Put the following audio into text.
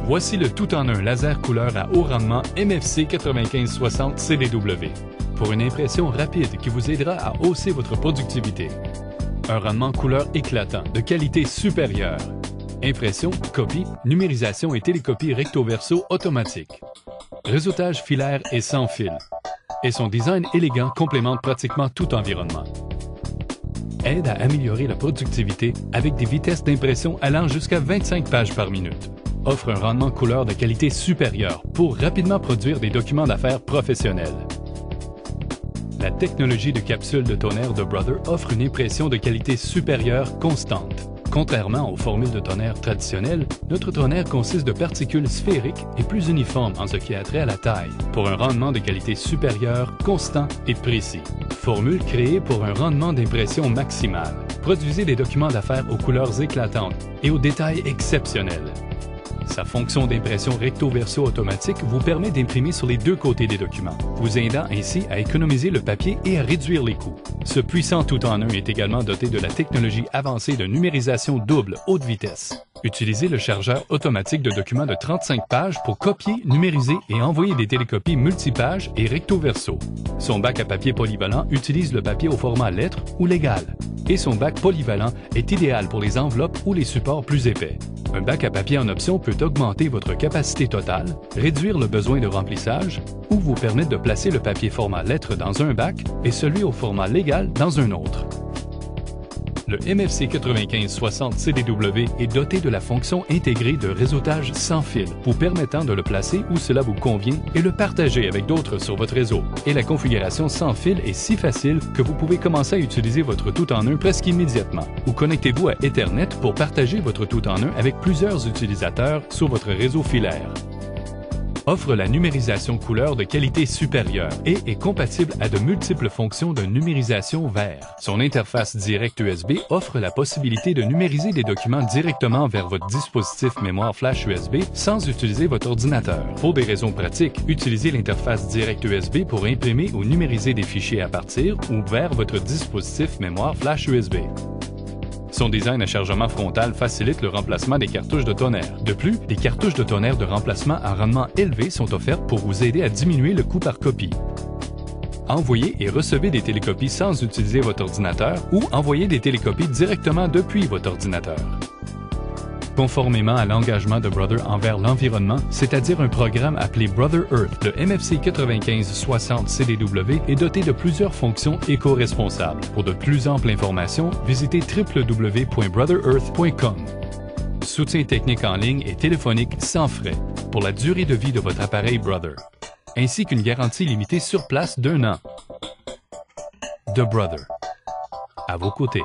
Voici le tout-en-un laser couleur à haut rendement MFC 9560 CDW pour une impression rapide qui vous aidera à hausser votre productivité. Un rendement couleur éclatant, de qualité supérieure. Impression, copie, numérisation et télécopie recto-verso automatique. Réseautage filaire et sans fil. Et son design élégant complémente pratiquement tout environnement. Aide à améliorer la productivité avec des vitesses d'impression allant jusqu'à 25 pages par minute. Offre un rendement couleur de qualité supérieure pour rapidement produire des documents d'affaires professionnels. La technologie de capsule de tonnerre de Brother offre une impression de qualité supérieure constante. Contrairement aux formules de tonnerre traditionnelles, notre tonnerre consiste de particules sphériques et plus uniformes en ce qui a trait à la taille, pour un rendement de qualité supérieure, constant et précis. Formule créée pour un rendement d'impression maximal. Produisez des documents d'affaires aux couleurs éclatantes et aux détails exceptionnels. Sa fonction d'impression recto-verso automatique vous permet d'imprimer sur les deux côtés des documents, vous aidant ainsi à économiser le papier et à réduire les coûts. Ce puissant tout-en-un est également doté de la technologie avancée de numérisation double haute vitesse. Utilisez le chargeur automatique de documents de 35 pages pour copier, numériser et envoyer des télécopies multipages et recto-verso. Son bac à papier polyvalent utilise le papier au format lettre ou légal. Et son bac polyvalent est idéal pour les enveloppes ou les supports plus épais. Un bac à papier en option peut augmenter votre capacité totale, réduire le besoin de remplissage ou vous permettre de placer le papier format lettre dans un bac et celui au format légal dans un autre. Le MFC 9560 CDW est doté de la fonction intégrée de réseautage sans fil, vous permettant de le placer où cela vous convient et le partager avec d'autres sur votre réseau. Et la configuration sans fil est si facile que vous pouvez commencer à utiliser votre tout-en-un presque immédiatement. Ou connectez-vous à Ethernet pour partager votre tout-en-un avec plusieurs utilisateurs sur votre réseau filaire. Offre la numérisation couleur de qualité supérieure et est compatible à de multiples fonctions de numérisation vert. Son interface directe USB offre la possibilité de numériser des documents directement vers votre dispositif mémoire flash USB sans utiliser votre ordinateur. Pour des raisons pratiques, utilisez l'interface directe USB pour imprimer ou numériser des fichiers à partir ou vers votre dispositif mémoire flash USB. Son design à chargement frontal facilite le remplacement des cartouches de tonnerre. De plus, des cartouches de tonnerre de remplacement à rendement élevé sont offertes pour vous aider à diminuer le coût par copie. Envoyez et recevez des télécopies sans utiliser votre ordinateur ou envoyez des télécopies directement depuis votre ordinateur. Conformément à l'engagement de Brother envers l'environnement, c'est-à-dire un programme appelé Brother Earth, le MFC 9560 CDW est doté de plusieurs fonctions éco-responsables. Pour de plus amples informations, visitez www.brotherearth.com. Soutien technique en ligne et téléphonique sans frais pour la durée de vie de votre appareil Brother, ainsi qu'une garantie limitée sur place d'1 an. De Brother, à vos côtés.